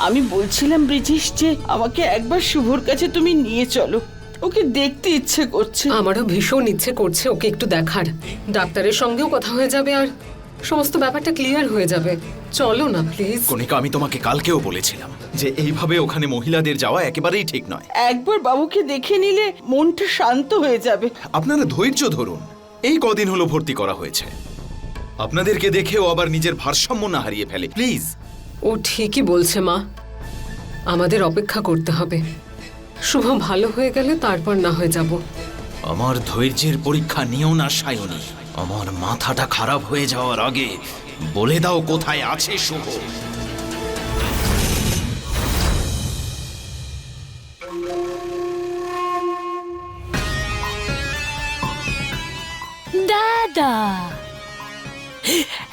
আমি বলছিলাম ব্রিজেশ যে আমাকে একবার শুভর কাছে তুমি নিয়ে চলো, ওকে দেখতে ইচ্ছে করছে। আমারও ভীষণ ইচ্ছে করছে ওকে একটু দেখার। ডাক্তারের সঙ্গেও কথা হয়ে যাবে আর সমস্ত ব্যাপারটা ক্লিয়ার হয়ে যাবে। চলো না প্লিজ। কণিকা, আমি তোমাকে কালকেও বলেছিলাম যে এইভাবে ওখানে মহিলাদের যাওয়া একেবারেই ঠিক নয়। একবার বাবুকে দেখে নিলে মনটা শান্ত হয়ে যাবে। আপনারা ধৈর্য ধরুন, এই কদিন হলো ভর্তি করা হয়েছে। আপনাদেরকে দেখেও আবার নিজের ভারসাম্য না হারিয়ে ফেলে, প্লিজ। ও ঠিকই বলছে মা, আমাদের অপেক্ষা করতে হবে। শুভ ভালো হয়ে গেলে তারপর না হয়ে যাব। আমার ধৈর্যের পরীক্ষা নিও না সায়নী। আমার মাথাটা খারাপ হয়ে যাওয়ার আগে বলে দাও কোথায় আছে শুভ। দাদা,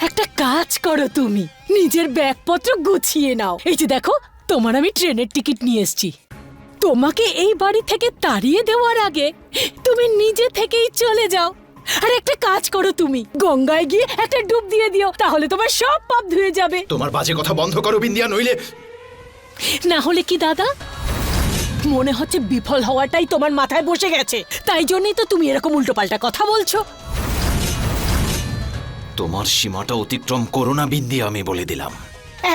একটা কাজ করো, তুমি নিজের ব্যাগপত্র গুছিয়ে নাও। এই যে দেখো, তোমার আমি ট্রেনের টিকিট নিয়ে এসেছি। তোমাকে এই বাড়ি থেকে তাড়িয়ে দেওয়ার আগে তুমি নিজে থেকেই চলে যাও। আর একটা কাজ করো, তুমি গঙ্গায় গিয়ে একটা ডুব দিয়ে দিও, তাহলে তোমার সব পাপ ধুয়ে যাবে। তোমার বাজে কথা বন্ধ করো বিন্দিয়া, নইলে। না হলে কি দাদা, মনে হচ্ছে বিফল হওয়াটাই তোমার মাথায় বসে গেছে, তাই জন্যই তো তুমি এরকম উল্টোপাল্টা কথা বলছো। তোমার সীমাটা অতিক্রম করো না বিন্দিয়া, আমি বলে দিলাম।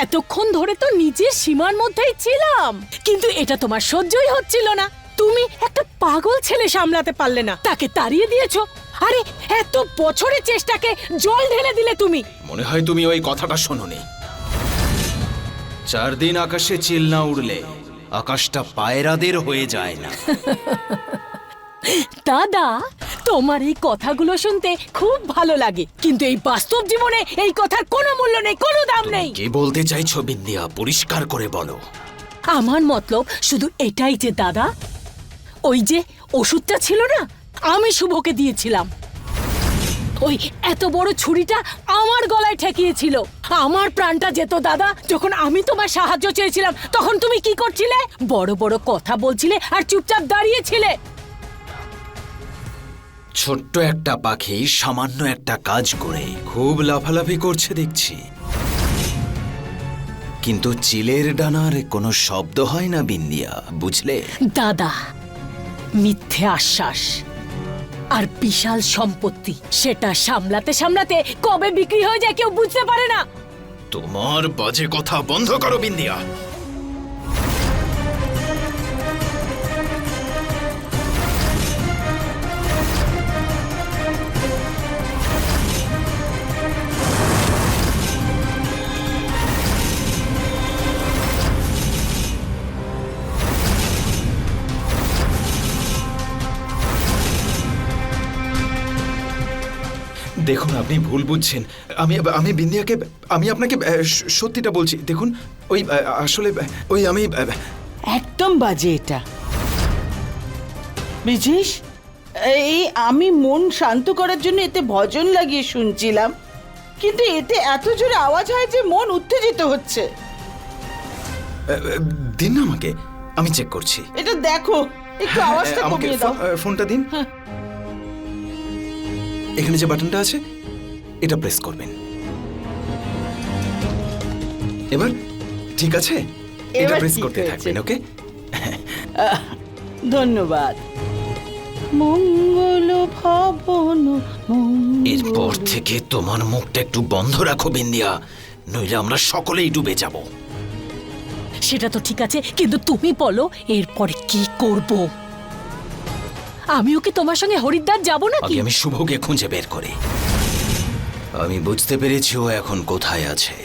এতক্ষণ ধরে তো নিজের সীমার মধ্যেই ছিলাম, কিন্তু এটা তোমার সহ্যই হচ্ছিল না। তুমি একটা পাগল ছেলে সামলাতে পারলে না, তাকে তাড়িয়ে দিয়েছো। আরে এত বছরের চেষ্টাকে জল ঢেলে দিলে তুমি। মনে হয় তুমি ওই কথাটা শোনোনি। 4 দিন আকাশে চিল না উড়লে আকাশটা পায়রাদের হয়ে যায় না। দাদা, তোমার এই কথাগুলো শুনতে খুব ভালো লাগে, কিন্তু এই বাস্তব জীবনে এই কথার কোনো মূল্য নেই, কোনো দাম নেই। কি বলতে চাইছো বিন্দিয়া, পরিষ্কার করে বলো। আমার মতলব শুধু এটাই যে দাদা, ওই যে ওষুধটা ছিল না, আমি শুভকে দিয়েছিলাম। ওই এত বড় ছুরিটা আমার গলায় ঠেকিয়েছিল, আমার প্রাণটা যেত দাদা। যখন আমি তোমার সাহায্য চেয়েছিলাম তখন তুমি কি করছিলে? বড় বড় কথা বলছিলে আর চুপচাপ দাঁড়িয়েছিলে। ছোট্ট একটা পাখি সামান্য একটা কাজ করে খুব লাফালাফি করছে দেখছি, কিন্তু চিলের ডানার কোনো শব্দ হয় না বিন্দিয়া, বুঝলে? দাদা, মিথ্যে আশ্বাস আর বিশাল সম্পত্তি, সেটা সামলাতে সামলাতে কবে বিক্রি হয়ে যায় কেউ বুঝতে পারে না। তোমার বাজে কথা বন্ধ করো বিন্দিয়া। দেখুন, আপনি ভুল বুঝছেন। আমি বিন্দিয়াকে, আমি আপনাকে সত্যিটা বলছি। দেখুন, ওই আসলে ওই আমি একদম বাজে এটা ব্রিজেশ। এই আমি মন শান্ত করার জন্য এতে ভজন লাগিয়ে শুনছিলাম, কিন্তু এতে এত জোরে আওয়াজ হয় যে মন উত্তেজিত হচ্ছে। দিন না আমাকে, আমি চেক করছি। এটা দেখো, একটু আওয়াজটা আমাকে কমিয়ে দাও। ফোনটা দিন। এখানে যে বাটনটা আছে এটা প্রেস করবেন। এবার ঠিক আছে, এটা এবার প্রেস ঠিক করতে হয়েছে। থাকবেন, ওকে? ধন্যবাদ। মঙ্গল ভবন এরপর থেকে তোমার মুখটা একটু বন্ধ রাখো বিন্দিয়া, নইলে আমরা সকলেই ডুবে যাব। সেটা তো ঠিক আছে, কিন্তু তুমি বলো এরপরে কি করব? আমিও কি তোমার সঙ্গে হরিদ্বার যাব নাকি? আগে আমি শুভকে খুঁজে বের করি। আমি বুঝতে পেরেছি ও এখন কোথায় আছে।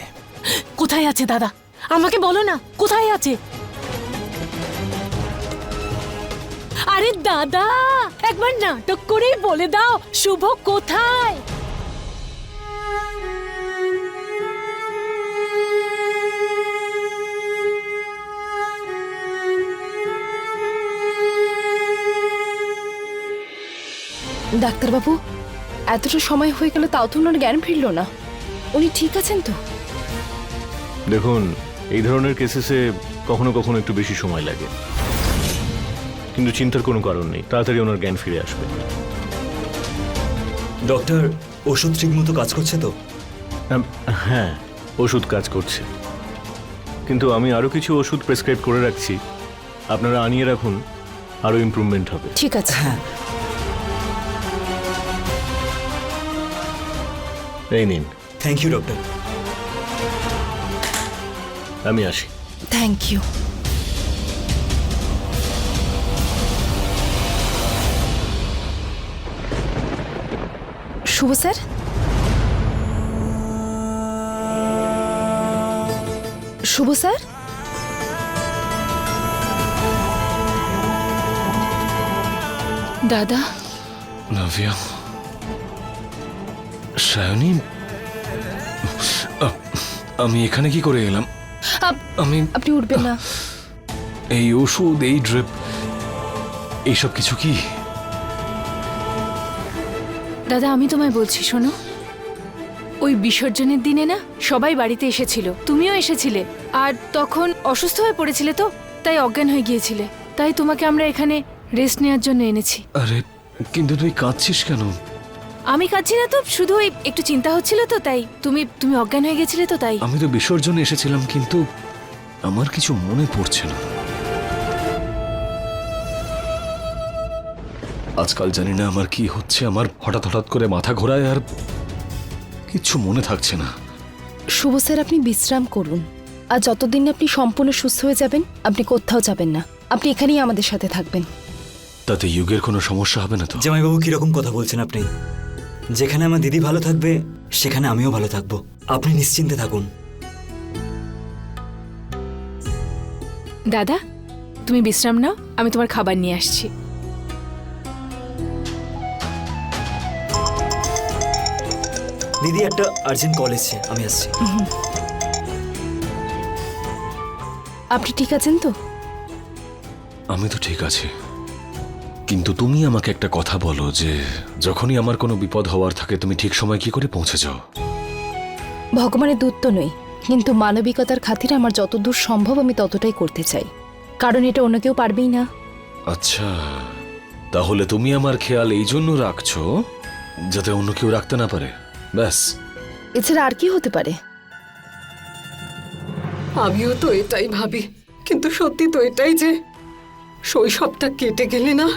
কোথায় আছে দাদা? আমাকে বলো না, কোথায় আছে? আরে দাদা, একবার নাটক করেই বলে দাও শুভ কোথায়। ডাক্তারবাবু, এতটা সময় হয়ে গেল তাও তো ওনার জ্ঞান ফিরল না। উনি ঠিক আছেন তো? দেখুন, এই ধরনের কেসেসে কখনো কখনো একটু বেশি সময় লাগে, কিন্তু চিন্তার কোনো কারণ নেই, তাড়াতাড়ি ওনার জ্ঞান ফিরে আসবে। ডক্টর, ওষুধ ঠিকমতো কাজ করছে তো? হ্যাঁ, ওষুধ কাজ করছে, কিন্তু আমি আরও কিছু ওষুধ প্রেসক্রাইব করে রাখছি, আপনারা আনিয়ে রাখুন, আরও ইমপ্রুভমেন্ট হবে। ঠিক আছে। এই নিন, থ্যাংক ইউ ডক্টর। আমি আসি। Thank you. Shubho sir, Shubho sir, দাদা। নাভিয়া, সায়নী, আমি এখানে কি করে এলাম? আমি আপনি উঠবেন না। এই ওষুধ, এই ড্রিপ, এইসব কিছু কি? দাদা আমি তোমায় বলছি শোনো, ওই বিসর্জনের দিনে না সবাই বাড়িতে এসেছিল, তুমিও এসেছিলে, আর তখন অসুস্থ হয়ে পড়েছিলে তো, তাই অজ্ঞান হয়ে গিয়েছিলে, তাই তোমাকে আমরা এখানে রেস্ট নেওয়ার জন্য এনেছি। আরে কিন্তু তুই কাঁদছিস কেন? আমি কাঁদছি না তো, শুধু ওই একটু চিন্তা হচ্ছিল তো, তাই তুমি অজ্ঞান হয়ে গেছিলে তো, তাই। আমি তো বিসর্জনে এসেছিলাম, কিন্তু আমার কিছু মনে পড়ছে না। আজকাল জানি না আমার কি হচ্ছে, আমার হঠাৎ হঠাৎ করে মাথা ঘোরায় আর কিছু মনে থাকছে না। শুভ স্যার, আপনি বিশ্রাম করুন, আর যতদিন আপনি সম্পূর্ণ সুস্থ হয়ে যাবেন আপনি কোথাও যাবেন না, আপনি এখানেই আমাদের সাথে থাকবেন। তাতে যুগের কোনো সমস্যা হবে না তো? জামাইবাবু কিরকম কথা বলছেন আপনি? যেখানে আমার দিদি ভালো থাকবে সেখানে আমিও ভালো থাকবো, আপনি নিশ্চিন্তে থাকুন। দাদা তুমি বিশ্রাম নাও, আমি তোমার খাবার নিয়ে আসছি। দিদি একটা আর্জেন্ট কল এসছে, আমি আসছি। আপনি ঠিক আছেন তো? আমি তো ঠিক আছি, কিন্তু তুমি আমাকে একটা কথা বলো যে যখনই আমার কোনো বিপদ হওয়ার থাকে তুমি ঠিক সময় কি করে পৌঁছে যাও? ভগবানের দূত তো নই, কিন্তু মানবিকতার খাতিরে আমার যতদূর সম্ভব আমি ততটাই করতে চাই, কারণ এটা অন্য কেউ পারবেই না। আচ্ছা, তাহলে তুমি আমার খেয়াল এই জন্য রাখছো যাতে অন্য কেউ রাখতে না পারে, ব্যাস। এছাড়া আর কি হতে পারে? আমিও তো এটাই ভাবি, কিন্তু সত্যি তো এটাই যে শৈশবটা কেটে গেলে না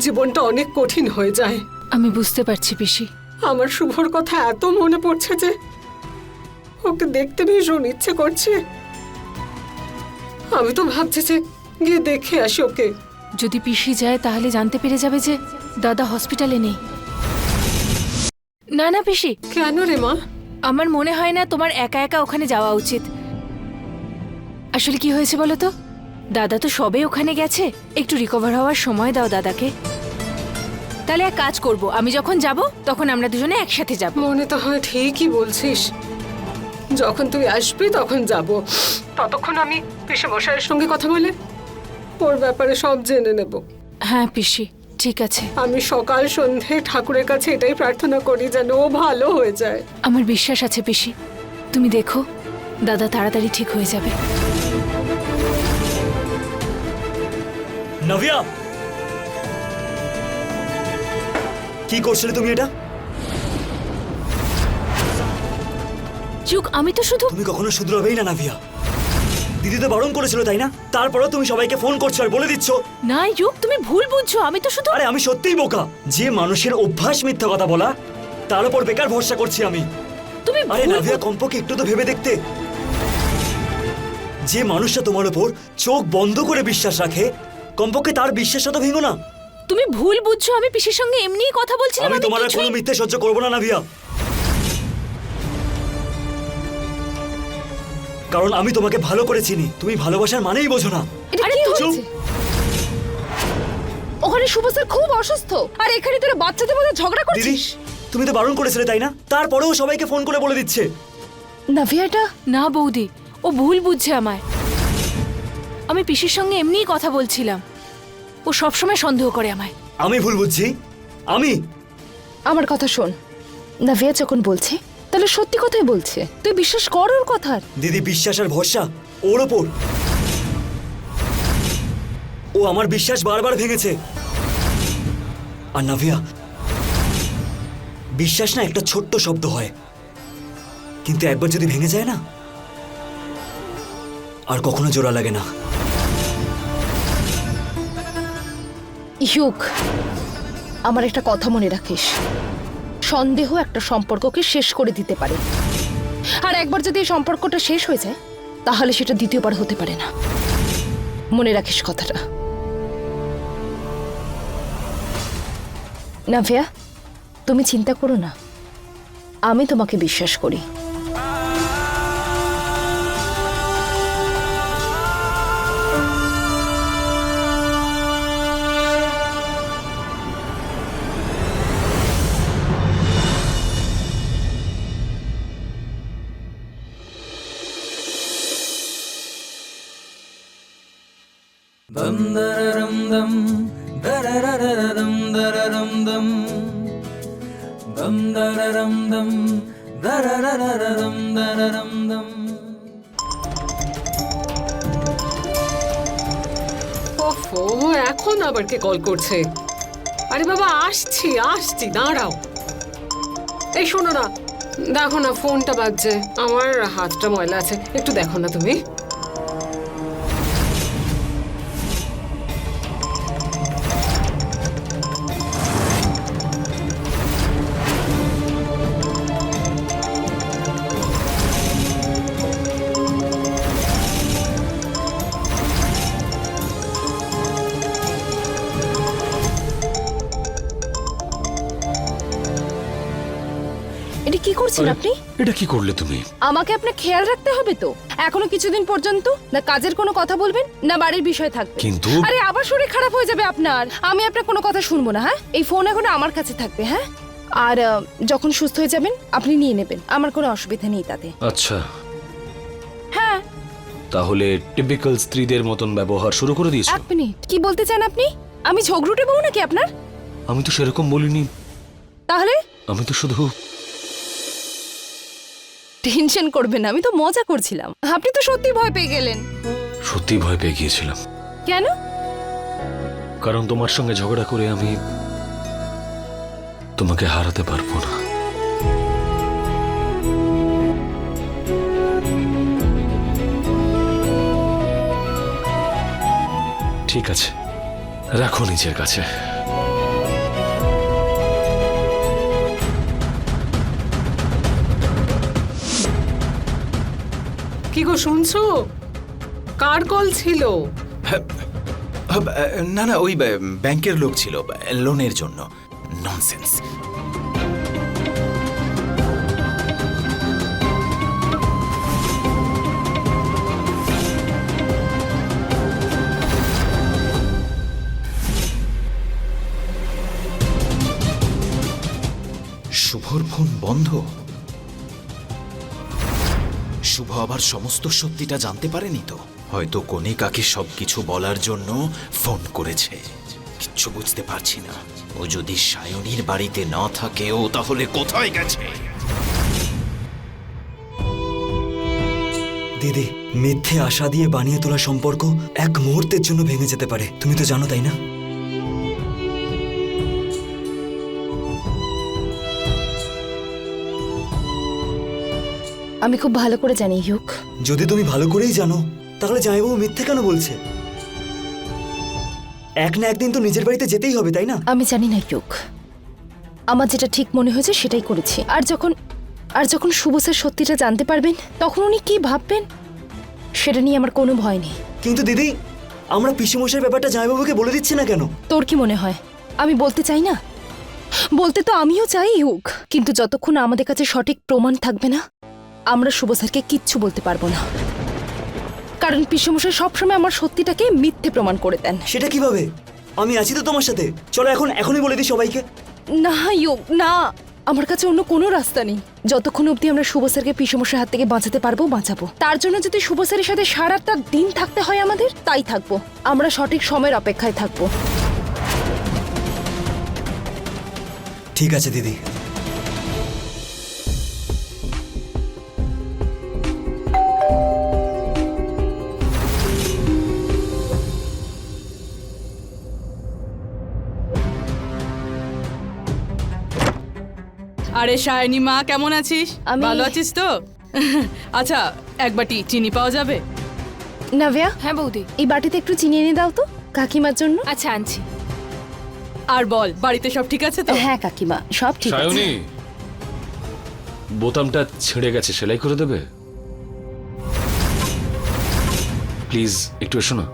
জীবনটা অনেক কঠিন হয়ে যায়। আমি বুঝতে পারছি পিসি। আমার শুভর কথা এত মনে পড়ছে যে ওকে দেখতে ভীষণ ইচ্ছে করছে। আমি তো ভাবছি যে গিয়ে দেখে আসি ওকে। যদি পিসি যায় তাহলে জানতে পেরে যাবে যে দাদা হসপিটালে নেই। না না পিসি, কেন রে মা? আমার মনে হয় না তোমার একা একা ওখানে যাওয়া উচিত। আসলে কি হয়েছে বলো তো, দাদা তো সবে ওখানে গেছে, একটু রিকভার হওয়ার সময় দাও দাদাকে। তাহলে এক কাজ করব, আমি যখন যাব তখন আমরা দুজনে একসাথে যাব। মনে তো হয় ঠিকই বলছিস, যখন তুই আসবি তখন যাব। ততক্ষণ আমি পিসে মশাইয়ের সঙ্গে কথা বলে ওর ব্যাপারে সব জেনে নেব। হ্যাঁ পিসি, ঠিক আছে। আমি সকাল সন্ধে ঠাকুরের কাছে এটাই প্রার্থনা করি যেন ও ভালো হয়ে যায়। আমার বিশ্বাস আছে পিসি, তুমি দেখো দাদা তাড়াতাড়ি ঠিক হয়ে যাবে। নাভিয়া, কি করছিলে তুমি এটা? যুগ, আমি তো শুধু তুমি কখনো শুধরাবেই না নাভিয়া। দিদি তো বারণ করেছিল তাই না? তারপরেও তুমি সবাইকে ফোন করছো আর বলে দিচ্ছ। না যুগ, তুমি ভুল বুঝছো, আমি তো শুধু আরে আমি সত্যিই বোকা, যে মানুষের অভ্যাস মিথ্যা কথা বলা, তার উপর বেকার ভরসা করছি আমি। তুমি আরে ভুল নাভিয়া, কমপক্ষে একটু তো ভেবে দেখতে। যে মানুষটা তোমার উপর চোখ বন্ধ করে বিশ্বাস রাখে, কমপক্ষে তার বিশ্বাসটা তো ভেঙো না। তুমি ভুল বুঝছো, আমি পিসির সঙ্গে এমনিই কথা বলছিলাম। আমি তোমার আর কোনো মিথ্যে সহ্য করবো না নাভিয়া, কারণ আমি তোমাকে ভালো করে চিনি। তুমি ভালোবাসার মানেই বোঝো না। এটা আরে কি তুই- হচ্ছে? ওখানে শুভ স্যার খুব অসুস্থ, আর এখানে তোরা বাচ্চাদের মধ্যে ঝগড়া দিদি, করছিস। তুমি তো বারণ করেছিলে তাই না? তারপরেও সবাইকে ফোন করে বলে দিচ্ছে। নাভিয়াটা না বৌদি, ও ভুল বুঝছে আমায়। আমি পিসির সঙ্গে এমনিই কথা বলছিলাম, ও সবসময় সন্দেহ করে আমায়। আমি ভুল বুঝছি? আমি? আমার কথা শোন, নাভিয়া যখন বলছে তাহলে সত্যি কথাই বলছে, তুই বিশ্বাস কর ওর কথা। দিদি, বিশ্বাস আর ভরসা ওর ওপর। ও আমার বিশ্বাস বারবার ভেঙেছে। আর নাভিয়া, বিশ্বাস না একটা ছোট্ট শব্দ হয়, কিন্তু একবার যদি ভেঙে যায় না, আর কখনো জোড়া লাগে না। ইউক, আমার একটা কথা মনে রাখিস, সন্দেহ একটা সম্পর্ককে শেষ করে দিতে পারে, আর একবার যদি এই সম্পর্কটা শেষ হয়ে যায় তাহলে সেটা দ্বিতীয়বার হতে পারে না। মনে রাখিস কথাটা। নাভিয়া, তুমি চিন্তা করো না, আমি তোমাকে বিশ্বাস করি। ওফো, এখন আবার কে কল করছে? আরে বাবা, আসছি আসছি, দাঁড়াও। এই শোনো না, দেখো না ফোনটা বাজছে, আমার হাতটা ময়লা আছে, একটু দেখো না তুমি। এটা কি করছেন আপনি? এটা কি করলে তুমি? আমাকে আপনার খেয়াল রাখতে হবে তো। এখনো কিছুদিন পর্যন্ত না কাজের কোনো কথা বলবেন না বাড়ির বিষয় থাকবে। কিন্তু আরে আবার শরীর খারাপ হয়ে যাবে আপনার। আমি আপনার কোনো কথা শুনবো না, হ্যাঁ? এই ফোন এখন আমার কাছে থাকবে, হ্যাঁ? আর যখন সুস্থ হয়ে যাবেন আপনি নিয়ে নেবেন, আমার কোনো অসুবিধা নেই তাতে। আচ্ছা, হ্যাঁ। তাহলে টিপিক্যাল স্ত্রীদের মতন ব্যবহার শুরু করে দিয়েছো? এক মিনিট, কি বলতে চান আপনি? আমি ঝগড়ুটে বউ নাকি আপনার? আমি তো সেরকম বলিনি, তাহলে আমি তো শুধু টেনশন করবেন না, আমি তো মজা করছিলাম। আপনি তো সত্যি ভয় পেয়ে গেলেন। সত্যি ভয় পেয়ে গিয়েছিলাম। কেন? কারণ তোমার সঙ্গে ঝগড়া করে আমি তোমাকে হারাতে পারবো না। ঠিক আছে, রাখো নিজের কাছে। কি গো, শুনছো? কার কল ছিল? না না, ওই ব্যাংকের লোক ছিল, লোনের জন্য। ননসেন্স। শুভর ফোন বন্ধ। শুভ আবার সমস্ত সত্যিটা জানতে পারেনি তো? হয়তো কণিকাকে সবকিছু বলার জন্য ফোন করেছে। কিচ্ছু বুঝতে পারছি না। ও যদি সায়নীর বাড়িতে না থাকে, ও তাহলে কোথায় গেছে? দিদি, মিথ্যে আশা দিয়ে বানিয়ে তোলা সম্পর্ক এক মুহূর্তের জন্য ভেঙে যেতে পারে, তুমি তো জানো, তাই না? আমি খুব ভালো করে জানি ইউক। যদি তুমি ভালো করেই জানো, তাহলে জামাইবাবু মিথ্যে কেন বলছে? এক না একদিন তো নিজের বাড়িতে যেতেই হবে, তাই না? আমি জানি না ইউক, আমার যেটা ঠিক মনে হয়েছে সেটাই করেছি। আর যখন শুভ স্যার সত্যিটা জানতে পারবেন তখন উনি কি ভাববেন সেটা নিয়ে আমার কোনো ভয় নেই। কিন্তু দিদি, আমরা পিসেমশাইয়ের ব্যাপারটা জামাইবাবুকে বলে দিচ্ছি না কেন? তোর কি মনে হয় আমি বলতে চাই না? বলতে তো আমিও চাই ইউক, কিন্তু যতক্ষণ আমাদের কাছে সঠিক প্রমাণ থাকবে না আমরা শুভ স্যারকে কিচ্ছু বলতে পারবো না। কারণ পিসেমশাই সবসময় আমার সত্যিটাকে মিথ্যে প্রমাণ করে দেন। সেটা কিভাবে? আমি আছি তো তোমার সাথে। চলো এখনই বলে দিই সবাইকে। না ইউক, না, আমার কাছে অন্য কোনো রাস্তা নেই। যতক্ষণ অবধি আমরা শুভ স্যারকে পিসমস্যার হাত থেকে বাঁচাতে পারবো বাঁচাবো। তার জন্য যদি শুভ স্যারের সাথে সারাটা দিন থাকতে হয় আমাদের, তাই থাকবো। আমরা সঠিক সময়ের অপেক্ষায় থাকবো। ঠিক আছে দিদি। আরে সায়নী মা, কেমন আছিস? আমি- ভালো আছিস তো? আচ্ছা, এক বাটি চিনি পাওয়া যাবে? নাভিয়া, হ্যাঁ বৌদি। এই বাটিতে একটু চিনি এনে দাও তো কাকিমার জন্য। আচ্ছা আনছি। আর বল, বাড়িতে সব ঠিক আছে তো? হ্যাঁ কাকিমা, সব ঠিক আছে। সায়নী, বোতামটা ছিঁড়ে গেছে, সেলাই করে দেবে প্লিজ? একটু এসো না।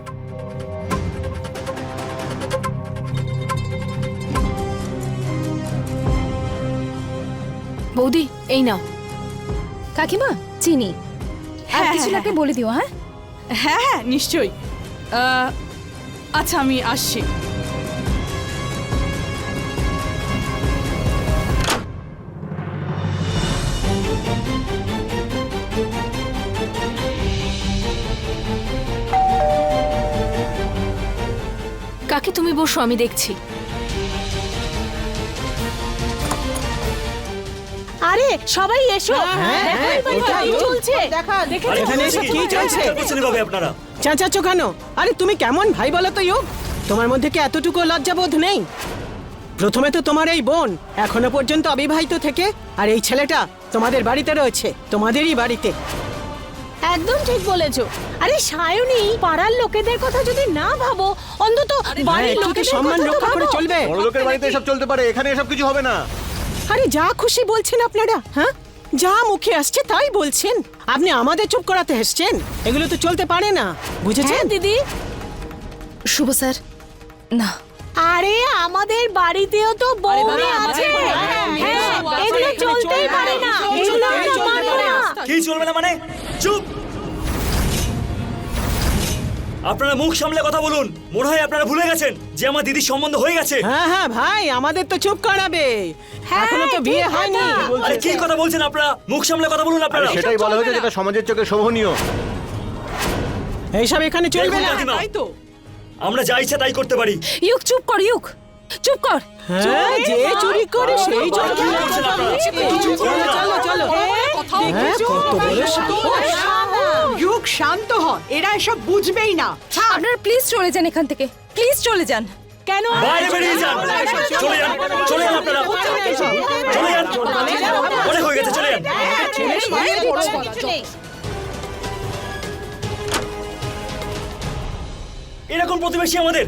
বৌদি এই নাও। কাকিমা চিনি, আর হ্যাঁ, কিছু হ্যাঁ, লাগলে বলে দিও। হ্যাঁ হ্যাঁ হ্যাঁ নিশ্চয়ই। আচ্ছা আমি আসছি। কাকি তুমি বসো, আমি দেখছি। আরে সবাই এসো, দেখো এই বাড়িতে কি চলছে। এখানে এসে কি চলছে? ভাবে আপনারা চেঁচাচ্ছ কেন? আরে তুমি কেমন ভাই বলো তো ইয়োগ? তোমার মধ্যে কি এতটুকু লজ্জাবোধ নেই? প্রথমে তো তোমার এই বোন এখনো পর্যন্ত অবিবাহিত থেকে, আর এই ছেলেটা তোমাদের বাড়িতে রয়েছে, তোমাদেরই বাড়িতে। একদম ঠিক বলেছো। আরে সায়নী, পাড়ার লোকেদের কথা যদি না ভাবো, অন্তত বাড়ির একটু কি লোকেদের সম্মান কথা তো রক্ষা করে ভাবো। চলবে? বড়লোকের বাড়িতে এসব চলতে পারে, এখানে এসব কিছু হবে না। আরে যা খুশি বলছেন আপনারা, হ্যাঁ যা মুখে আসছে তাই বলছেন। আপনি আমাদের চুপ করাতে এসছেন? এগুলো তো চলতে পারে না, বুঝেছেন? হ্যাঁ দিদি। শুভ স্যার, না আরে আমাদের বাড়িতেও তো বউ বাবা, আছে। আমাদের হ্যাঁ, বাড়িতে এগুলো চলতেই পারে না, এগুলো আমরা মানব না। কি চলবে না মানে? চুপ! আপনারা মুখ সামলে কথা বলুন। মনে হয় আপনারা ভুলে গেছেন যে আমার দিদির সম্বন্ধ হয়ে গেছে। হ্যাঁ হ্যাঁ ভাই, আমাদের তো চুপ করাবে, এখনো তো বিয়ে হয়নি। আরে কি কথা বলছেন আপনারা? মুখ সামলে কথা বলুন আপনারা। সেটাই বলা হয়েছে যেটা সমাজের চোখে শোভনীয়। এইসব এখানে চলবে দেখুন না। কাকিমা, তাই তো। আমরা যা ইচ্ছা তাই করতে পারি। ইউক চুপ কর, ইউক চুপ কর। হ্যাঁ, যে চুরি করে সেই চোর। কি করছেন আপনারা? চলো চলো চলো। হ্যাঁ, কত বড় সাহস। যুগ শান্ত হ, এরা এসব বুঝবেই না। আপনারা প্লিজ চলে যান এখান থেকে, প্লিজ চলে যান। কেন? বাইরে বেরিয়ে যান। চলে যান, চলে যান আপনারা। চলে যান। অনেক হয়ে গেছে, চলে যান। এরকম প্রতিবেশী আমাদের।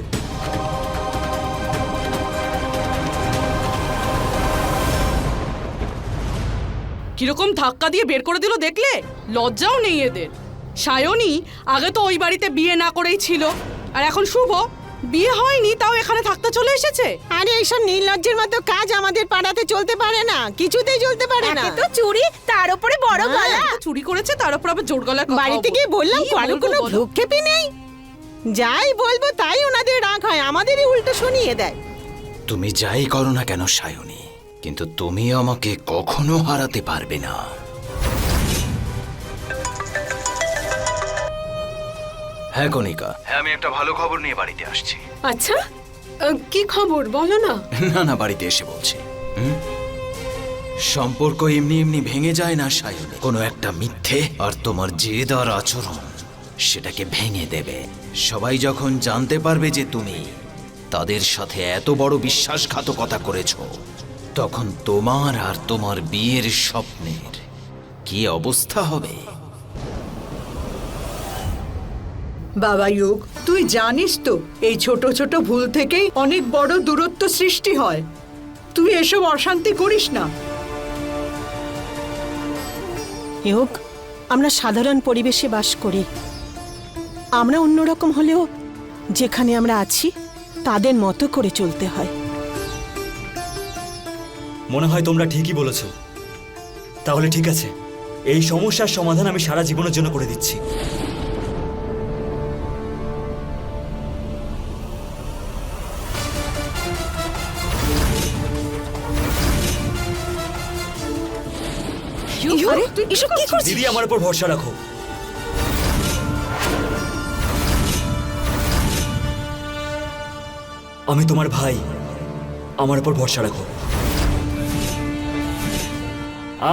কিরকম ধাক্কা দিয়ে বের করে দিল দেখলে? লজ্জাও নেই এদের। সায়নী আগে তো ওই বাড়িতে বিয়ে না করেই ছিল, আর এখন শুভ বিয়ে হয়নি তাও এখানে থাকতে চলে এসেছে। আরে এইসব নির্লজ্জের মতো কাজ আমাদের পাড়াতে চলতে পারে না, কিছুতেই চলতে পারে না। একে তো চুরি, তার উপরে বড় গলা। চুরি করেছে, তার উপর আবার জোর গলায় কথা বাড়িতে গিয়ে বললাম কি কারো বলবো কোনো বলো? ভ্রুক্ষেপই নেই। যাই বলবো তাই ওনাদের রাগ হয়, আমাদেরই উল্টো শুনিয়ে দেয়। তুমি যাই করো না কেন সায়নী, কিন্তু তুমি আমাকে কখনো হারাতে পারবে না। হ্যাঁ কণিকা, হ্যাঁ আমি একটা ভালো খবর নিয়ে বাড়িতে আসছি। আচ্ছা কি খবর বলো না। না না, বাড়িতে এসে বলছি। সম্পর্ক এমনি এমনি ভেঙে যায় না সায়নী। কোনো একটা মিথ্যে আর তোমার জেদ আর আচরণ সেটাকে ভেঙে দেবে। সবাই যখন জানতে পারবে যে তুমি তাদের সাথে এত বড় বিশ্বাসঘাতকতা করেছো, তখন তোমার আর তোমার বিয়ের স্বপ্নের কি অবস্থা হবে। বাবা যুগ, তুই জানিস তো এই ছোট ছোট ভুল থেকেই অনেক বড় দূরত্ব সৃষ্টি হয়। তুই এসব অশান্তি করিস না। ইয়োগ, আমরা সাধারণ পরিবেশে বাস করি। আমরা অন্যরকম হলেও যেখানে আমরা আছি তাদের মতো করে চলতে হয়। মনে হয় তোমরা ঠিকই বলেছ। তাহলে ঠিক আছে, এই সমস্যার সমাধান আমি সারা জীবনের জন্য করে দিচ্ছি। আরে, এসব কি করছিস? দিদি আমার উপর ভরসা রাখো। আমি তোমার ভাই, আমার উপর ভরসা রাখো।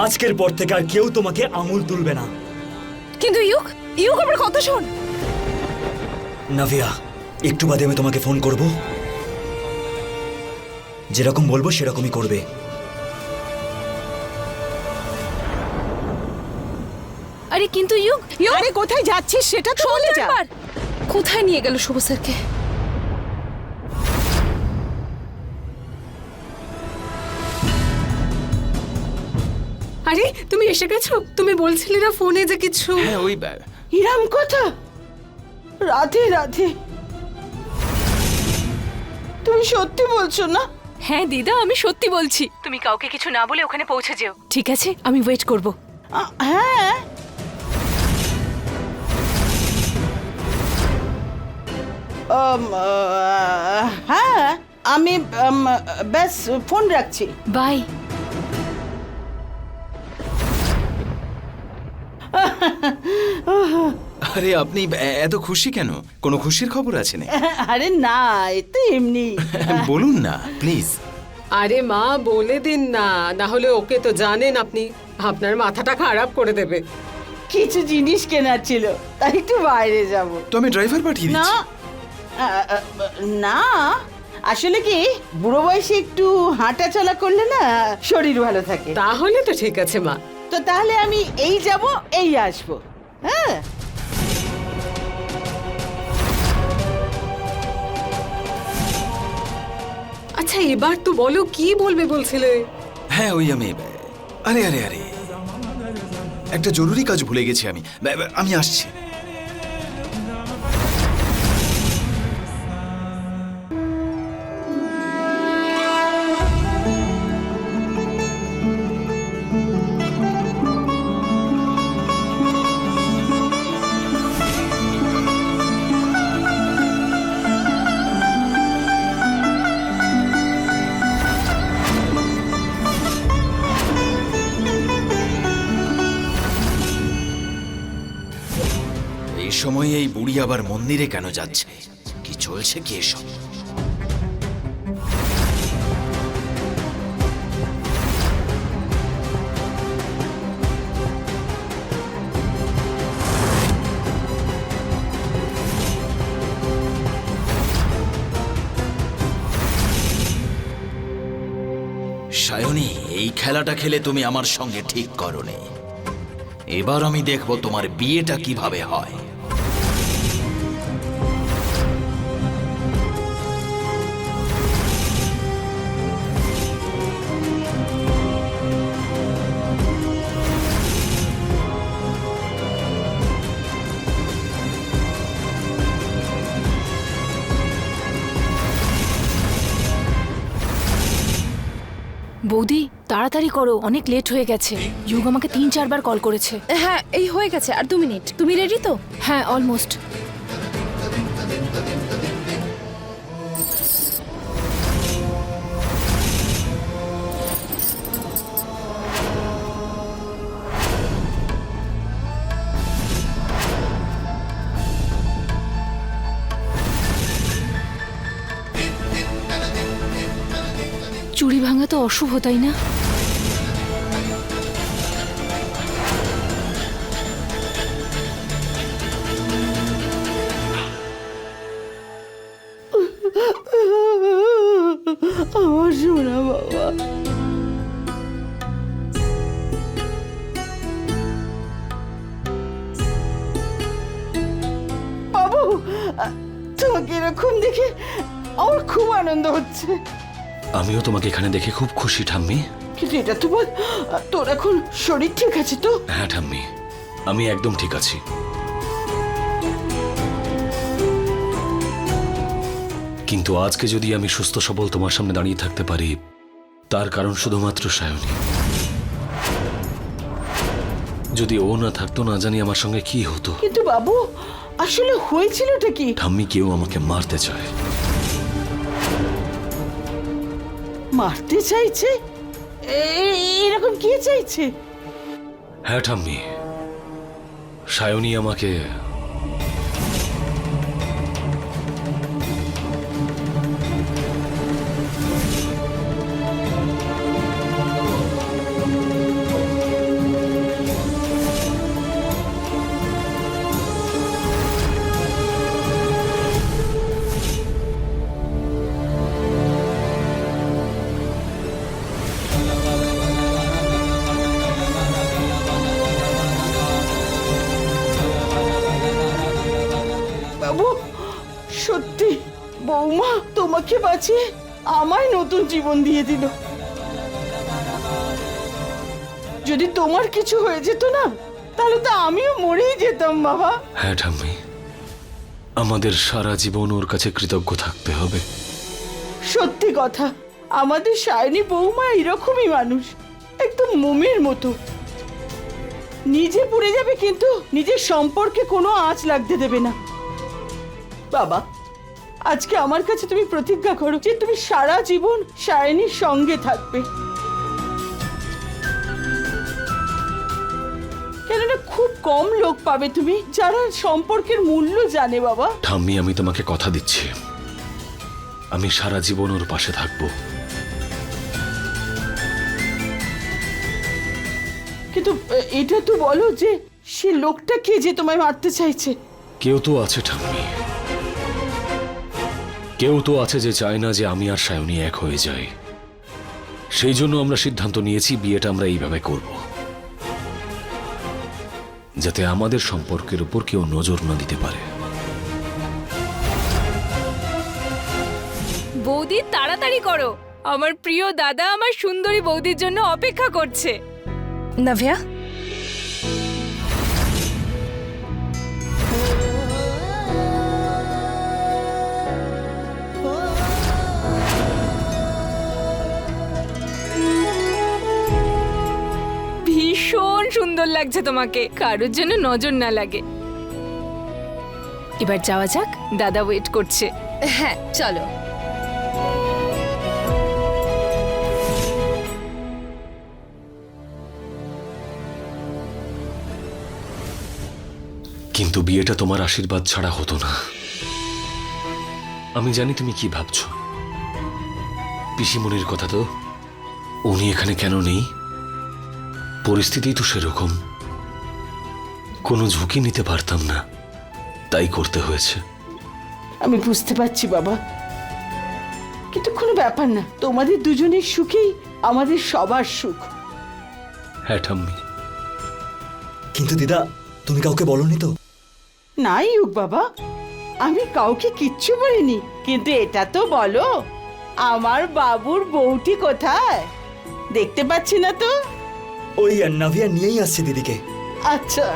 আজকের পর থেকে আর কেউ তোমাকে আঙুল তুলবে না। কিন্তু ইউক, ইউক আমার কথা শোন। নাভিয়া, একটু বাদে আমি তোমাকে ফোন করব। যেরকম বলবো সেরকমই করবে। আরে আরে কিন্তু ইউক আরে কোথায় যাচ্ছিস সেটা তো বলে যা। কোথায় নিয়ে গেল শুভ স্যারকে? আরে তুমি এসে গেছো? তুমি বলছিলে না ফোনে যে কিছু। হ্যাঁ ওই ইরাম কথা, রাধে রাধে। তুমি সত্যি বলছো না? হ্যাঁ দিদা, আমি সত্যি বলছি। তুমি কাউকে কিছু না বলে ওখানে পৌঁছে যেও, ঠিক আছে? আমি ওয়েট করব। হ্যাঁ হ্যাঁ, আমি ব্যাস ফোন রাখছি। বাই। আরে আপনি এত খুশি কেন? কোনো খুশির খবর আছে না? আরে না, এ তো এমনি। বলুন না প্লিজ। আরে মা বলে দিন না, না হলে ওকে তো জানেন আপনি, আপনার মাথাটা খারাপ করে দেবে। কিছু জিনিস কেনার ছিল, তাই একটু বাইরে যাব। তো আমি ড্রাইভার পাঠিয়ে না দিচ্ছি। না, আসলে কি বুড়ো বয়সে একটু হাঁটা চলা করলে না শরীর ভালো থাকে। তাহলে তো ঠিক আছে মা। তো তাহলে আমি এই যাব এই আসবো। হ্যাঁ আচ্ছা এবার তো বলো কি বলবে বলছিলে? হ্যাঁ ওই আমি আরে আরে আরে একটা জরুরি কাজ ভুলে গেছি আমি। আমি আসছি। এই সময় এই বুড়ি আবার মন্দিরে কেন যাচ্ছে? কি চলছে কি এসব? সায়নী, এই খেলাটা খেলে তুমি আমার সঙ্গে ঠিক করোনি। এবার আমি দেখব তোমার বিয়েটা কিভাবে হয়। বৌদি তাড়াতাড়ি করো, অনেক লেট হয়ে গেছে। যুগ আমাকে 3-4 বার কল করেছে। হ্যাঁ এই হয়ে গেছে, আর 2 মিনিট। তুমি রেডি তো? হ্যাঁ অলমোস্ট। চুড়ি ভাঙা তো অশুভ, তাই না? আমার সোনা বাবা। বাবু, তোমাকে এরকম দেখে আমার খুব আনন্দ হচ্ছে। আমিও তোমাকে এখানে দেখে খুব খুশি ঠাম্মি। কিন্তু এটা তো বল, তোর এখন শরীর ঠিক আছে তো? হ্যাঁ ঠাম্মি, আমি একদম ঠিক আছি। কিন্তু আজকে যদি আমি সুস্থ সবল তোমার সামনে দাঁড়িয়ে থাকতে পারি, তার কারণ শুধুমাত্র সায়নী। যদি ও না থাকতো, না জানি আমার সঙ্গে কি হতো। কিন্তু বাবু, আসলে হয়েছিলটা কি? ঠাম্মি, কেউ আমাকে মারতে চায়। মারতে চাইছে? এরকম কি চাইছে? হ্যাঁ ঠাম্মি, সায়নী আমাকে বৌমা তোমাকে বাঁচিয়ে আমায় নতুন জীবন দিয়ে দিল। যদি তোমার কিছু হয়ে যেত না, তাহলে তো আমিও মরেই যেতাম বাবা। হ্যাঁ ঠাম্মি, আমাদের সারা জীবন ওর কাছে কৃতজ্ঞ থাকতে হবে। সত্যি কথা, আমাদের সায়নী বৌমা এরকমই মানুষ, একদম মোমের মতো। নিজে পুড়ে যাবে কিন্তু নিজের সম্পর্কে কোনো আঁচ লাগতে দেবে না। বাবা, আজকে আমার কাছে তুমি প্রতিজ্ঞা করো যে তুমি সারা জীবন সায়নীর সঙ্গে থাকবে। কেননা খুব কম লোক পাবে তুমি যারা সম্পর্কের মূল্য জানে বাবা। ঠাম্মি, আমি তোমাকে কথা দিচ্ছি, আমি সারা জীবন ওর পাশে থাকবো। কিন্তু এটা তো বলো যে সে লোকটা কে যে তোমায় মারতে চাইছে? কেউ তো আছে ঠাম্মি, কেউ তো আছে যে চায় না যে আমি আর সায়নী এক হয়ে যাই। সেই জন্য আমরা সিদ্ধান্ত নিয়েছি বিয়েটা আমরা এইভাবে করব, যাতে আমাদের সম্পর্কের উপর কেউ নজর না দিতে পারে। বৌদি তাড়াতাড়ি করো, আমার প্রিয় দাদা আমার সুন্দরী বৌদির জন্য অপেক্ষা করছে। নাভিয়া, ভীষণ সুন্দর লাগছে তোমাকে, কারোর জন্য নজর না লাগে। এবার যাওয়া যাক, দাদা ওয়েট করছে। হ্যাঁ চলো। কিন্তু বিয়েটা তোমার আশীর্বাদ ছাড়া হতো না। আমি জানি তুমি কি ভাবছো। পিসিমণির কথা তো, উনি এখানে কেন নেই? পরিস্থিতি তো সেরকম, কোনো ঝুঁকি নিতে পারতাম না, তাই করতে হয়েছে। আমি বুঝতে পারছি বাবা, কিন্তু কোনো ব্যাপার না, তোমাদের দুজনের সুখেই আমাদের সবার সুখ। হ্যাঁ ঠাম্মি। কিন্তু দিদা, তুমি কাউকে বলনি তো? নাই ইউক বাবা, আমি কাউকে কিচ্ছু বলিনি। কিন্তু এটা তো বলো, আমার বাবুর বউটি কোথায়? দেখতে পাচ্ছি না তো। ওই নাভিয়া নিয়েই আসছে দিদিকে। আচ্ছা,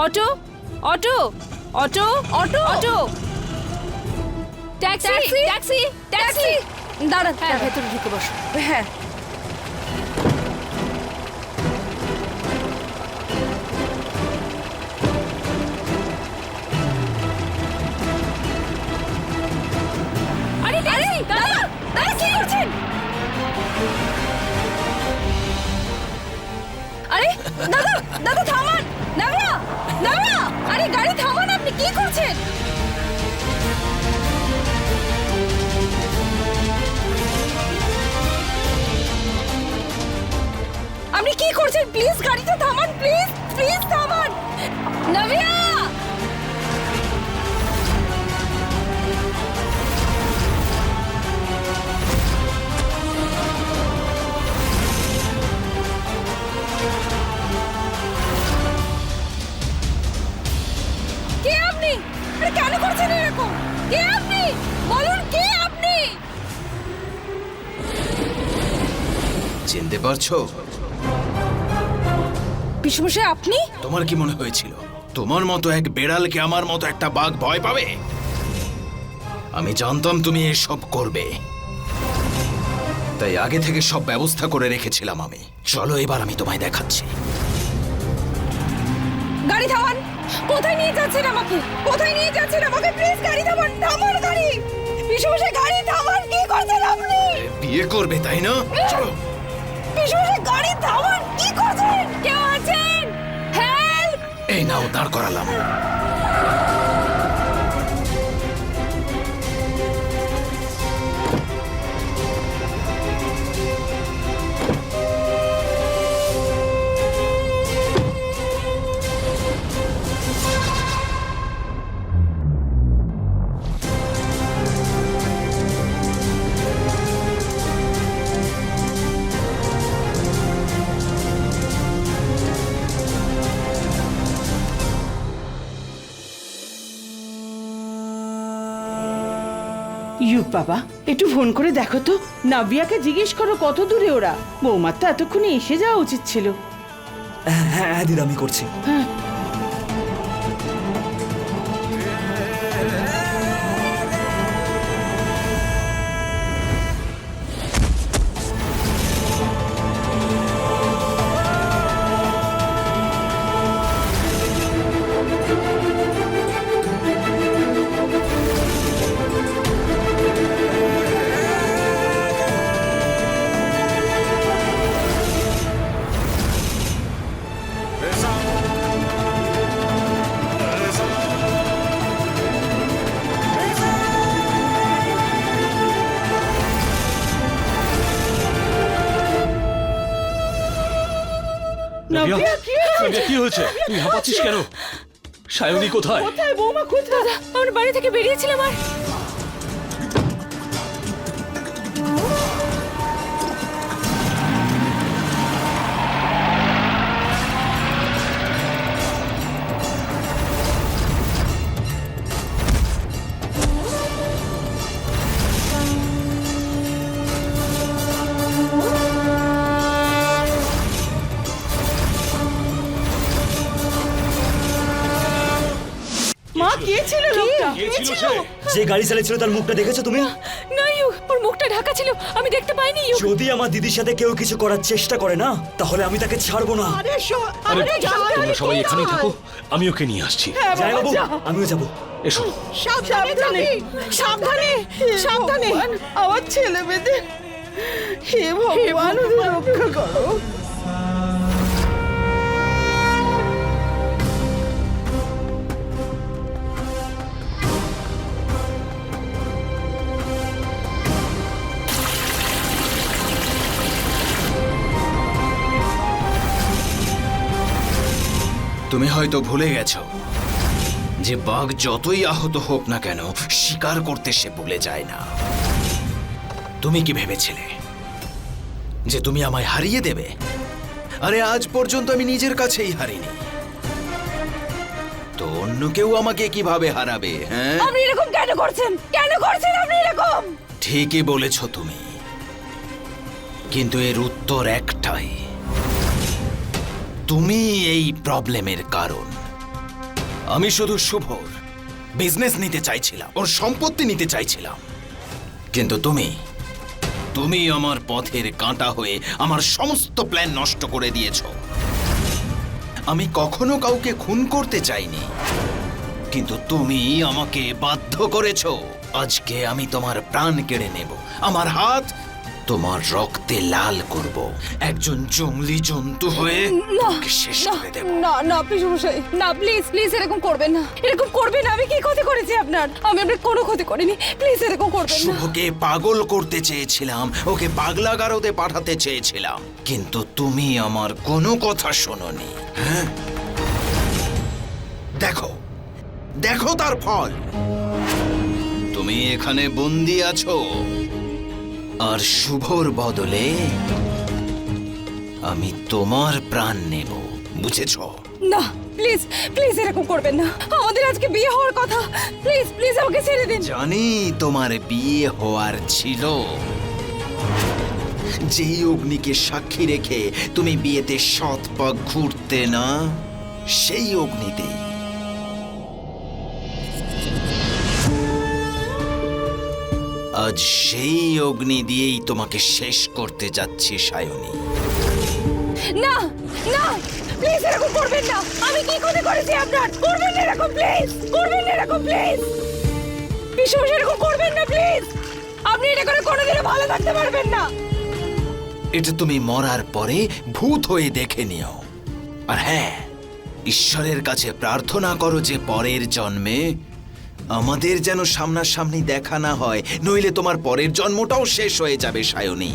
auto auto auto auto auto, taxi taxi taxi. দাঁড়া, ভেতরে ঢুকে বসো। হ্যাঁ আরে ট্যাক্সি, দাদা দাদা কি করছেন? আরে দাদা দাদা থামান, নাভিয়া নাভিয়া, আরে গাড়ি থামান, আপনি কি করছেন? আপনি কি করছেন? প্লিজ গাড়িটা থামান, প্লিজ প্লিজ থামান। নাভিয়া, কে আপনি? আরে কেন করছেন এরকম? কে আপনি? বলুন কে আপনি? চিনতে পারছো? পিসমশাই আপনি? তোমার কি মনে হয়েছিল তোমার মতো এক বেড়ালকে আমার মতো একটা বাঘ ভয় পাবে? আমি জানতাম তুমি এসব করবে, তাই আগে থেকে সব ব্যবস্থা করে রেখেছিলাম আমি। চলো এবার আমি তোমায় দেখাচ্ছি। গাড়ি থামান, কোথায় নিয়ে যাচ্ছেন আমাকে? কোথায় নিয়ে যাচ্ছেন আমাকে? প্লিজ গাড়ি থামান, থামান গাড়ি। পিসমশাই গাড়ি থামান, কি করছেন আপনি? বিয়ে করবে তাই না? চলো। পিসমশাই গাড়ি থামান, কি করছেন? কেউ আছেন? হেল্প! এই নাও, দাঁড় করালাম। ইউক বাবা, একটু ফোন করে দেখো তো, নাভিয়াকে জিজ্ঞেস করো কত দূরে ওরা। বৌমার তো এতক্ষণে এসে যাওয়া উচিত ছিল। হ্যাঁ হ্যাঁ দিদা, আমি করছি। নাভিয়া কি হয়েছে? নাভিয়া, কি হয়েছে? তুই হাঁপাচ্ছিস কেন? সায়নী কোথায়? কোথায় বৌমা, কোথায়? আমার বাড়ি থেকে বেরিয়েছিলাম আর মা, কে ছিল লোকটা? কে ছিল সে? যে গাড়ি চালিয়েছিল তার মুখটা দেখেছো তুমি? না ইউক, ওর মুখটা ঢাকা ছিল, আমি দেখতে পাইনি ইউক। যদি আমার দিদির সাথে কেউ কিছু করার চেষ্টা করে না, তাহলে আমি তাকে ছাড়বো না। আরে আরে আরে তোমরা সবাই এখানেই থাকো, আমি ওকে নিয়ে আসছি। হ্যাঁ যাই বাবা, বাবু, যা। আমিও যাবো। এসো। সাবধানে যাবি। সাবধানে, সাবধানে। আমার ছেলে মেয়েদের, হে ভগবান, ওদের রক্ষা করো। তুমি হয়তো ভুলে গেছো যে বাঘ যতই আহত হোক না কেন, শিকার করতে সে ভুলে যায় না। তুমি কি ভেবেছিলে যে তুমি আমায় হারিয়ে দেবে? আরে আজ পর্যন্ত আমি নিজের কাছেই হারিনি, তো অন্য কেউ আমাকে কিভাবে হারাবে? হ্যাঁ, আপনি এরকম কেন করছেন? কেন করছেন আপনি এরকম? ঠিকই বলেছ তুমি, কিন্তু এর উত্তর একটাই, তুমি এই প্রবলেমের কারণ। আমি শুধু শুভর বিজনেস নিতে চাইছিলাম, ওর সম্পত্তি নিতে চাইছিলাম, কিন্তু তুমি আমার পথের কাঁটা হয়ে আমার সমস্ত প্ল্যান নষ্ট করে দিয়েছো। আমি কখনো কাউকে খুন করতে চাইনি, কিন্তু তুমি আমাকে বাধ্য করেছো। আজকে আমি তোমার প্রাণ কেড়ে নেব, আমার হাত তোমার রক্তে লাল করব, একজন জঙ্গলি জন্তু হয়ে ওকে শেষ করে দেব। না না পিসমশাই, না প্লিজ প্লিজ এরকম করবেন না, এরকম করবেন না। আমি কি ক্ষতি করেছি আপনার? আমি আপনার কোনো ক্ষতি করিনি, প্লিজ এরকম করবেন না। শুভকে পাগল করতে চেয়েছিলাম, ওকে পাগলাগারদে পাঠাতে চেয়েছিলাম, কিন্তু তুমি আমার কোনো কথা শোনোনি। হ্যাঁ, দেখো দেখো তার ফল। তুমি এখানে বন্দি আছো, আর শুভর বদলে আমি তোমার প্রাণ নেব, বুঝেছো? না প্লিজ প্লিজ এরকম করবেন না, আমাদের আজকে বিয়ে হওয়ার কথা। প্লিজ প্লিজ আমাকে ছেড়ে দিন। জানি তোমার বিয়ে হওয়ার ছিল, যেই অগ্নিকে সাক্ষী রেখে তুমি বিয়েতে সৎ পা ঘুরতে না, সেই অগ্নিতেই আজ সেই অগ্নি দিয়েই তোমাকে শেষ করতে যাচ্ছি সায়নী। না না প্লিজ এরকম করবেন না, আমি কি ক্ষতি করেছি আপনার? করবেন না এরকম প্লিজ, করবেন না এরকম প্লিজ, পিসমশাই এরকম করবেন না প্লিজ। আপনি এটা করে কোনোদিনও ভালো থাকতে পারবেন না। এটা তুমি মরার পরে ভূত হয়ে দেখে নিও। আর হ্যাঁ, ঈশ্বরের কাছে প্রার্থনা করো যে পরের জন্মে আমাদের যেন সামনাসামনি দেখা না হয়, নইলে তোমার পরের জন্মটাও শেষ হয়ে যাবে সায়নী।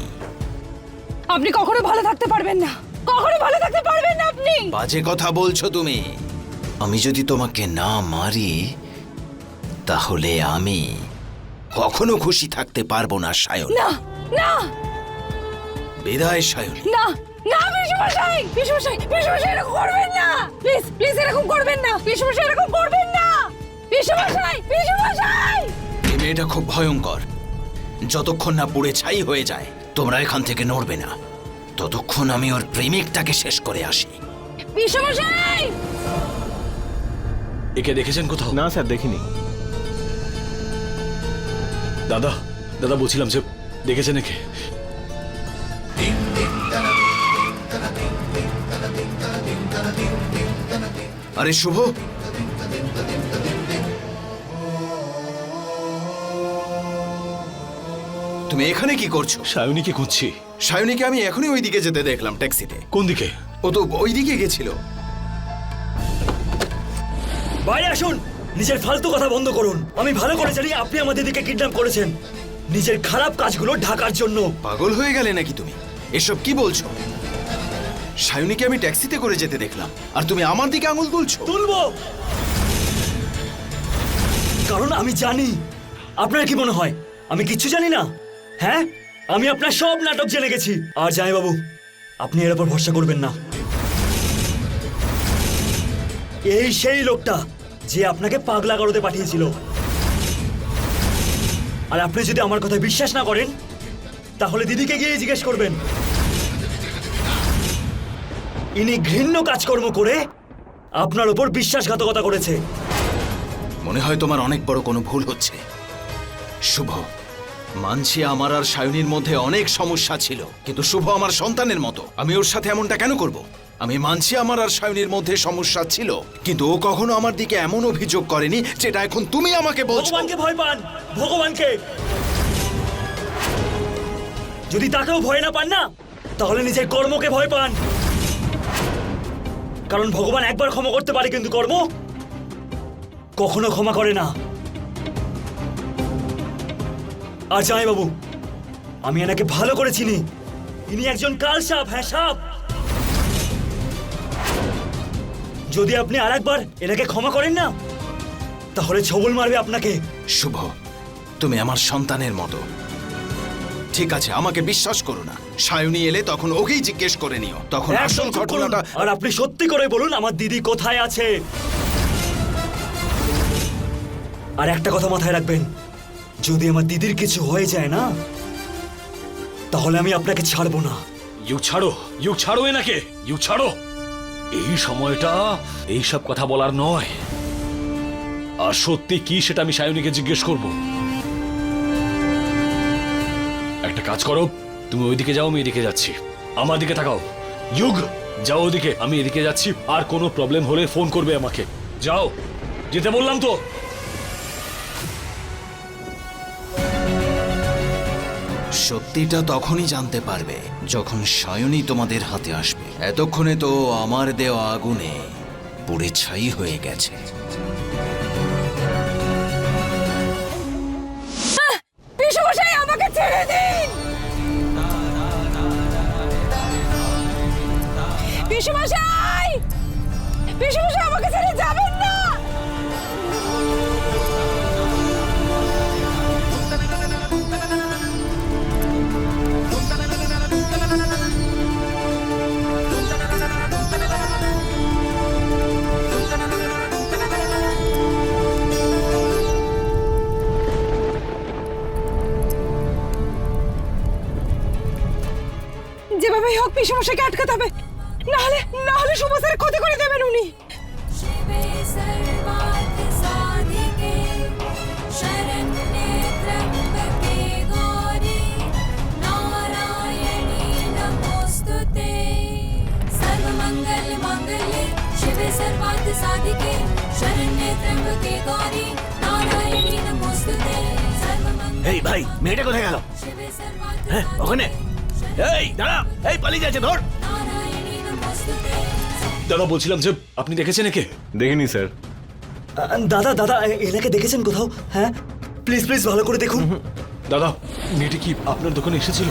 আপনি কখনো ভালো থাকতে পারবেন না, কখনো ভালো থাকতে পারবেন না আপনি। বাজে কথা বলছো তুমি। আমি যদি তোমাকে না মারি, তাহলে আমি কখনো খুশি থাকতে পারবো না সায়নী। না না বিদায় সায়নী। না না পিসমশাই, পিসমশাই, পিসমশাই এরকম করবেন না, প্লিজ প্লিজ এরকম করবেন না, পিসমশাই এরকম করবেন না, পিসমশাই, পিসমশাই। এই মেয়েটা খুব ভয়ঙ্কর, যতক্ষণ না পুড়ে ছাই হয়ে যায় তোমরা এখান থেকে নড়বে না, ততক্ষণ আমি ওর প্রেমিকটাকে শেষ করে আসি। পিসমশাই! একে দেখেছেন কোথাও? না স্যার, দেখিনি। দাদা দাদা বলছিলাম যে দেখেছেন একে? আরে শুভ, তুমি এখানে কি করছো? সায়নীকে খুঁজছি। সায়নীকে আমি এখনই ওইদিকে যেতে দেখলাম ট্যাক্সিতে। কোন দিকে? ও তো ওইদিকে গেছিল। বাইরে আসুন, নিজের ফালতু কথা বন্ধ করুন। আমি ভালো করে জানি আপনি আমার দিদিকে কিডন্যাপ করেছেন নিজের খারাপ কাজগুলো ঢাকার জন্য। পাগল হয়ে গেলে নাকি তুমি? এসব কি বলছো? সায়নীকে আমি ট্যাক্সিতে করে যেতে দেখলাম আর তুমি আমার দিকে আঙুল তুলছো। তুলবো, কারণ আমি জানি। আপনার কি মনে হয় আমি কিচ্ছু জানি না? হ্যাঁ, আমি আপনার সব নাটক জেনে গেছি। আর জামাই বাবু, আপনি এর উপর ভরসা করবেন না। এই সেই লোকটা যে আপনাকে পাগলা করতে পাঠিয়েছিল। আর আপনি যদি আমার কথা বিশ্বাস না করেন তাহলে দিদিকে গিয়ে জিজ্ঞেস করবেন। ইনি ঘৃণ্য কাজকর্ম করে আপনার উপর বিশ্বাসঘাতকতা করেছে। মনে হয় তোমার অনেক বড় কোনো ভুল হচ্ছে। শুভ, মানছি আমার আর সায়নীর মধ্যে অনেক সমস্যা ছিল, কিন্তু শুভ আমার সন্তানের মতো, আমি ওর সাথে এমনটা কেন করব? আমি মানছি আমার আর সায়নীর মধ্যে সমস্যা ছিল, কিন্তু ও কখনো আমার দিকে এমন অভিযোগ করেনি যেটা এখন তুমি আমাকে বলছো। ভগবানকে ভয় পান, ভগবানকে। যদি তাকেও ভয় না পান না, তাহলে নিজের কর্মকে ভয় পান। কারণ ভগবান একবার ক্ষমা করতে পারে, কিন্তু কর্ম কখনো ক্ষমা করে না। আর জামাই বাবু, আমি এনাকে ভালো করে চিনি। ইনি একজন কাল সাপ। হ্যাঁ, সাপ। যদি আপনি আরেকবার এনাকে ক্ষমা করেন না, তাহলে ছবল মারবে আপনাকে। শুভ, তুমি আমার সন্তানের মতো। ঠিক আছে, আমাকে বিশ্বাস করো না। সায়নী এলে তখন ওকেই জিজ্ঞেস করে নিও, তখন আসল একদম চুপ করুন। ঘটনাটা। আর আপনি সত্যি করে বলুন আমার দিদি কোথায় আছে। আর একটা কথা মাথায় রাখবেন, যদি আমার দিদির কিছু হয়ে যায় না, তাহলে আমি আপনাকে ছাড়বো না। ইউ ছাড়ো এনাকে, ইউ ছাড়ো। এই সময়টা এইসব কথা বলার নয়। আর সত্যি কি সেটা আমি সায়নীকে জিজ্ঞেস করব। একটা কাজ করো, তুমি ওইদিকে যাও, আমি এদিকে যাচ্ছি। আমার দিকে তাকাও। ইউগ, যাও ওদিকে, আমি এদিকে যাচ্ছি। আর কোনো প্রবলেম হলে ফোন করবে আমাকে। যাও, যেতে বললাম তো। সত্যিটা তখনই জানতে পারবে যখন সায়নী তোমাদের হাতে আসবে। এতক্ষণে তো আমার দেওয়া আগুনে পুড়ে ছাই হয়ে গেছে। পিসমশাই, আমাকে ছেড়ে দিন! পিসমশাই! পিসমশাই, আমাকে ছেড়ে যাবেন না! যেভাবেই হোক পিসমশাইকে আটকাতে হবে, না হলে শুভ স্যার ক্ষতি করে দেবেন উনি। এই ভাই, মেয়েটা কোথায় গেল? হ্যাঁ, ওখানে। এই দাঁড়া, এই পালিয়ে যাচ্ছে, ধর। দাদা বলছিলাম যে আপনি দেখেছেন একে? দেখিনি স্যার। দাদা দাদা, এনাকে দেখেছেন কোথাও? হ্যাঁ, প্লিজ প্লিজ ভালো করে দেখুন। দাদা, মেয়েটি কি আপনার দোকানে এসেছিল?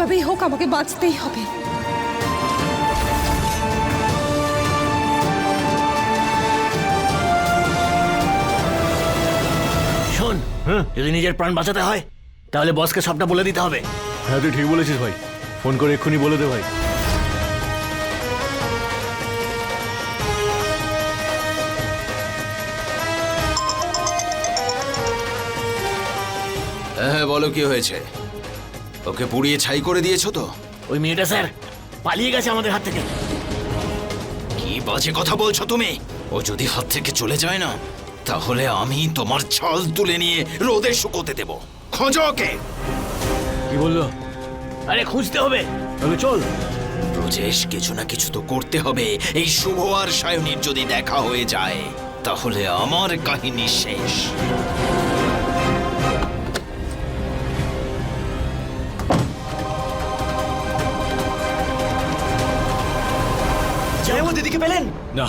যেভাবেই হোক আমাকে বাঁচতেই হবে। শোন, যদি নিজের প্রাণ বাঁচাতে হয় তাহলে বসকে সবটা বলে দিতে হবে। হ্যাঁ তুই ঠিক বলেছিস ভাই, ফোন করে এক্ষুনি বলে দে ভাই। হ্যাঁ বলো কি হয়েছে? ওকে পুড়িয়ে ছাই করে দিয়েছো তো? ওই মেয়েটা স্যার পালিয়ে গেছে আমাদের হাত থেকে। কি বাজে কথা বলছো তুমি? ও যদি হাত থেকে চলে যায় না, তাহলে আমি তোমার ছাল তুলে নিয়ে রোদে শুকোতে দেব। খোঁজো ওকে। কি বললো? আরে খুঁজতে হবে, তবে চল। ব্রজেশ, কিছু না কিছু তো করতে হবে। এই শুভ আর সায়নীর যদি দেখা হয়ে যায়, তাহলে আমার কাহিনী শেষ। জামাইবাবু দিদিকে পেলেন? না